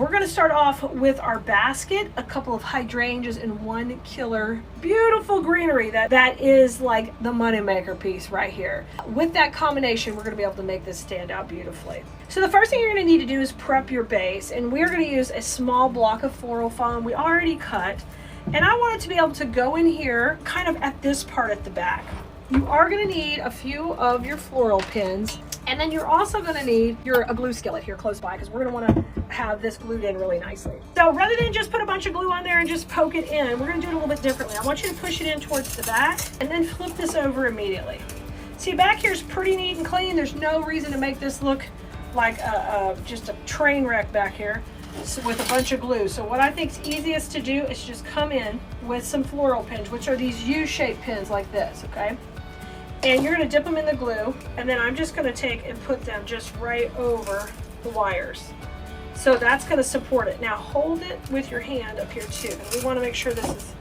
We're gonna start off with our basket, a couple of hydrangeas and one killer beautiful greenery that is like the moneymaker piece right here. With that combination, we're gonna be able to make this stand out beautifully. So the first thing you're gonna need to do is prep your base, and we're gonna use a small block of floral foam we already cut. And I want it to be able to go in here kind of at this part at the back. You are gonna need a few of your floral pins. And then you're also going to need a glue skillet here close by, because we're going to want to have this glued in really nicely. So rather than just put a bunch of glue on there and just poke it in, we're going to do it a little bit differently. I want you to push it in towards the back and then flip this over immediately. See, back here is pretty neat and clean. There's no reason to make this look like just a train wreck back here with a bunch of glue. So what I think is easiest to do is just come in with some floral pins, which are these U-shaped pins like this, okay? And you're going to dip them in the glue, and then I'm just going to take and put them just right over the wires. So that's going to support it. Now hold it with your hand up here too. And we want to make sure this is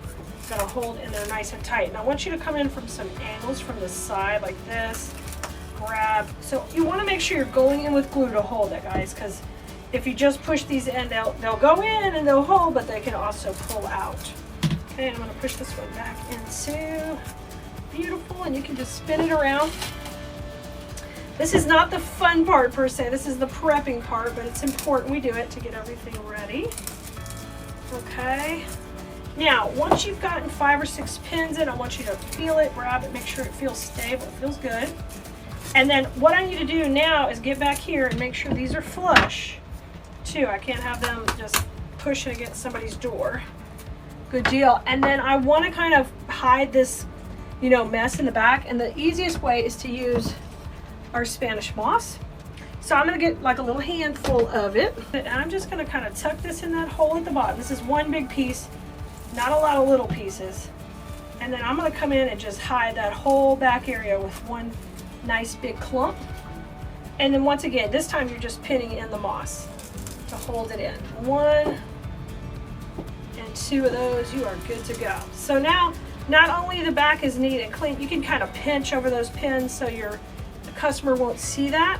going to hold in there nice and tight. And I want you to come in from some angles from the side like this. Grab. So you want to make sure you're going in with glue to hold it, guys, because if you just push these in, they'll go in and they'll hold, but they can also pull out. Okay, I'm going to push this one back into. Beautiful, and you can just spin it around. This is not the fun part per se, this is the prepping part, but it's important we do it to get everything ready. Okay, now once you've gotten 5 or 6 pins in, I want you to feel it, grab it, make sure it feels stable, it feels good. And then what I need to do now is get back here and make sure these are flush too. I can't have them just pushing against somebody's door. Good deal. And then I want to kind of hide this mess in the back, and the easiest way is to use our Spanish moss. So I'm going to get like a little handful of it, and I'm just going to kind of tuck this in that hole at the bottom. This is one big piece, not a lot of little pieces. And then I'm going to come in and just hide that whole back area with one nice big clump. And then once again, this time you're just pinning in the moss to hold it in. 1 and 2 of those, you are good to go. So now not only the back is neat and clean, you can kind of pinch over those pins so the customer won't see that.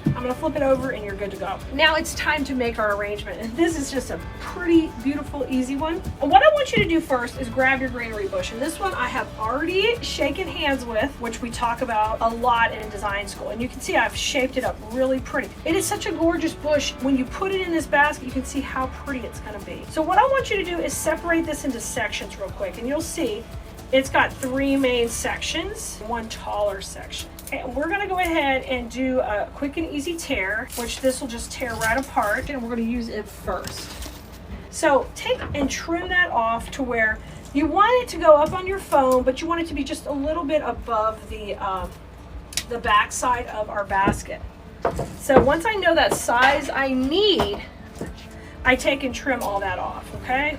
I'm going to flip it over and you're good to go. Now it's time to make our arrangement, and this is just a pretty beautiful, easy one. And what I want you to do first is grab your greenery bush, and this one I have already shaken hands with, which we talk about a lot in design school, and you can see I've shaped it up really pretty. It is such a gorgeous bush. When you put it in this basket, you can see how pretty it's going to be. So what I want you to do is separate this into sections real quick, and you'll see it's got 3 main sections, 1 taller section. Okay, we're going to go ahead and do a quick and easy tear, which this will just tear right apart, and we're going to use it first. So take and trim that off to where you want it to go up on your foam, but you want it to be just a little bit above the back side of our basket. So once I know that size I need, I take and trim all that off, okay?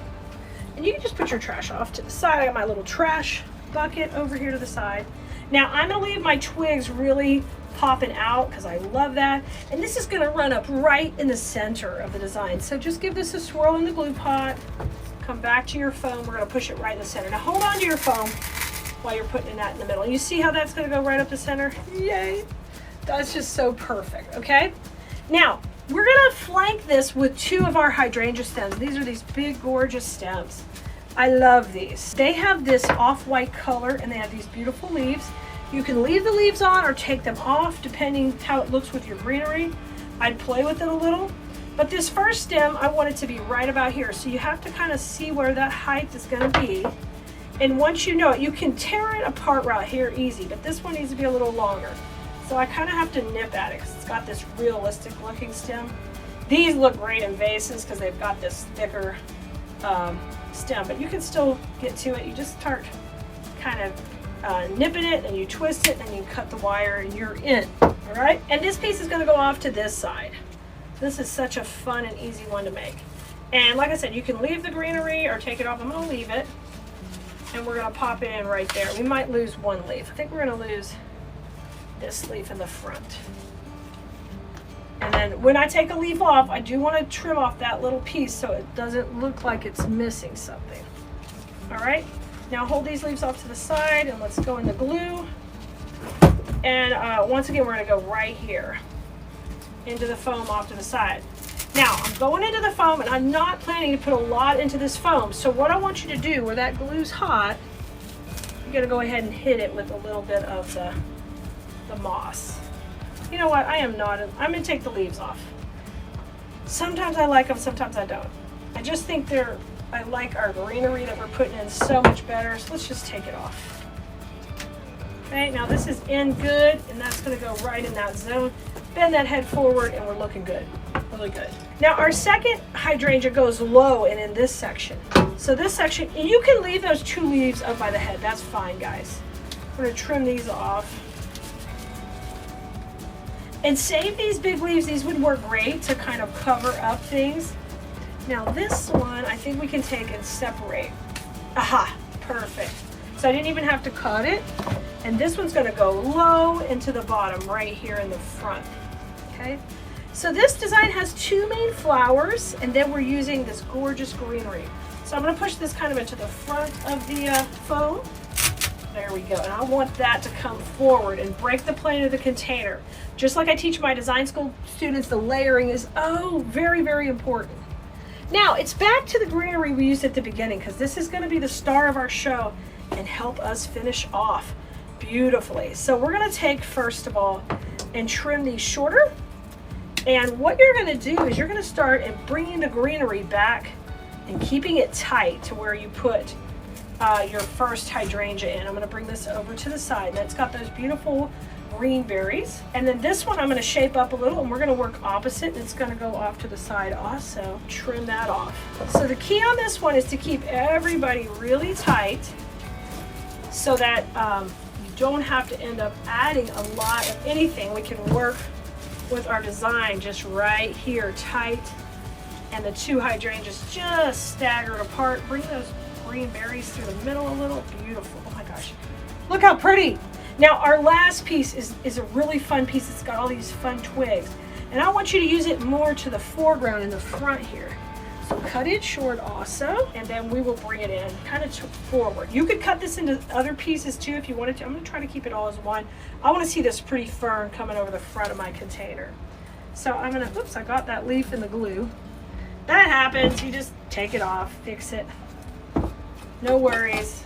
And you can just put your trash off to the side. I got my little trash bucket over here to the side. Now I'm going to leave my twigs really popping out because I love that. And this is going to run up right in the center of the design. So just give this a swirl in the glue pot. Come back to your foam. We're going to push it right in the center. Now hold on to your foam while you're putting that in the middle. You see how that's going to go right up the center? Yay! That's just so perfect, okay? Now, we're going to flank this with 2 of our hydrangea stems. These are these big, gorgeous stems. I love these. They have this off-white color, and they have these beautiful leaves. You can leave the leaves on or take them off, depending how it looks with your greenery. I'd play with it a little. But this first stem, I want it to be right about here. So you have to kind of see where that height is going to be. And once you know it, you can tear it apart right here easy, but this one needs to be a little longer. So I kind of have to nip at it because it's got this realistic looking stem. These look great in vases because they've got this thicker stem, but you can still get to it. You just start kind of nipping it, and you twist it, and you cut the wire, and you're in. All right, and this piece is going to go off to this side. This is such a fun and easy one to make. And like I said, you can leave the greenery or take it off. I'm going to leave it, and we're going to pop it in right there. We might lose 1 leaf. I think we're going to lose this leaf in the front. And then when I take a leaf off, I do want to trim off that little piece so it doesn't look like it's missing something. All right, now hold these leaves off to the side, and let's go in the glue. And once again, we're going to go right here into the foam off to the side. Now, I'm going into the foam, and I'm not planning to put a lot into this foam. So what I want you to do, where that glue's hot, you're gonna go ahead and hit it with a little bit of the moss. You know what, I'm gonna take the leaves off. Sometimes I like them, sometimes I don't. I just think I like our greenery that we're putting in so much better, so let's just take it off. Okay, now this is in good, and that's gonna go right in that zone. Bend that head forward, and we're looking good, really good. Now our second hydrangea goes low and in this section. So this section, and you can leave those 2 leaves up by the head, that's fine, guys. We're gonna trim these off. And save these big leaves. These would work great to kind of cover up things. Now this one, I think we can take and separate. Aha, perfect. So I didn't even have to cut it. And this one's gonna go low into the bottom right here in the front, okay? So this design has 2 main flowers, and then we're using this gorgeous greenery. So I'm gonna push this kind of into the front of the foam. There we go, and I want that to come forward and break the plane of the container. Just like I teach my design school students, the layering is very, very important. Now, it's back to the greenery we used at the beginning, because this is gonna be the star of our show and help us finish off beautifully. So we're gonna take, first of all, and trim these shorter. And what you're gonna do is you're gonna start and bringing the greenery back and keeping it tight to where you put your first hydrangea in. I'm going to bring this over to the side, and it's got those beautiful green berries. And then this one I'm going to shape up a little, and we're going to work opposite, and it's going to go off to the side also. Trim that off. So the key on this one is to keep everybody really tight so that you don't have to end up adding a lot of anything. We can work with our design just right here tight, and the 2 hydrangeas just staggered apart. Bring those green berries through the middle a little. Beautiful. Oh my gosh, look how pretty. Now our last piece is a really fun piece. It's got all these fun twigs, and I want you to use it more to the foreground in the front here. So cut it short also, and then we will bring it in kind of forward. You could cut this into other pieces too if you wanted to. I'm going to try to keep it all as one. I want to see this pretty fern coming over the front of my container. So I'm going to, oops, I got that leaf in the glue. That happens. You just take it off, fix it. No worries.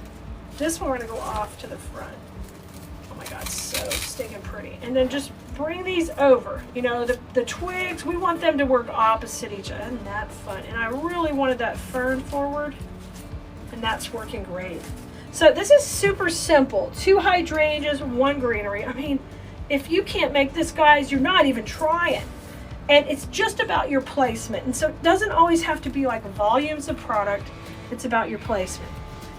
This one we're gonna go off to the front. Oh my God, so stinking pretty. And then just bring these over. You know, the twigs, we want them to work opposite each other. Isn't that fun? And I really wanted that fern forward, and that's working great. So this is super simple. 2 hydrangeas, 1 greenery. I mean, if you can't make this, guys, you're not even trying. And it's just about your placement. And so it doesn't always have to be like volumes of product. It's about your placement.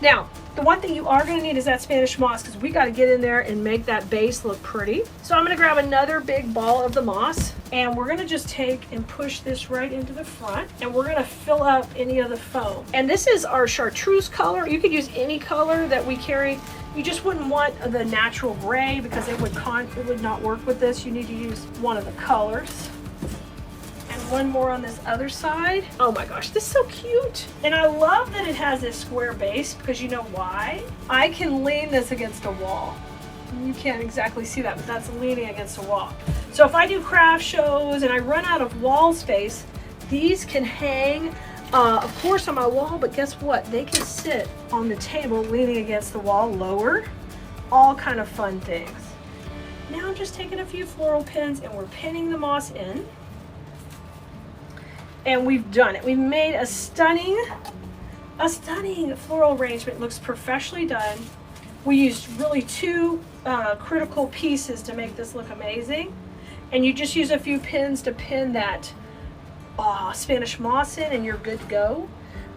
Now, the one thing you are going to need is that Spanish moss, because we got to get in there and make that base look pretty. So I'm going to grab another big ball of the moss, and we're going to just take and push this right into the front, and we're going to fill up any of the foam. And this is our chartreuse color. You could use any color that we carry. You just wouldn't want the natural gray, because it would not work with this. You need to use one of the colors. One more on this other side. Oh my gosh, this is so cute. And I love that it has this square base, because you know why? I can lean this against a wall. You can't exactly see that, but that's leaning against a wall. So if I do craft shows and I run out of wall space, these can hang, of course, on my wall, but guess what? They can sit on the table leaning against the wall lower. All kind of fun things. Now I'm just taking a few floral pins, and we're pinning the moss in. And we've done it. We've made a stunning floral arrangement. It looks professionally done. We used really 2 critical pieces to make this look amazing. And you just use a few pins to pin that Spanish moss in, and you're good to go.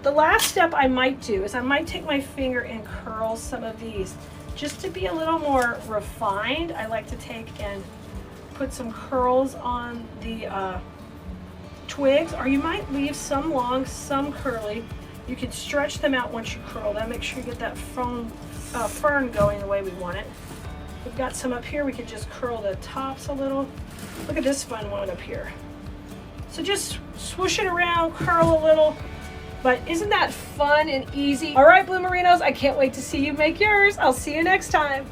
The last step I might do is I might take my finger and curl some of these just to be a little more refined. I like to take and put some curls on the twigs, or you might leave some long, some curly. You can stretch them out once you curl them. Make sure you get that fern going the way we want it. We've got some up here. We could just curl the tops a little. Look at this fun one up here. So just swoosh it around, curl a little. But isn't that fun and easy? All right, Blue Merinos, I can't wait to see you make yours. I'll see you next time.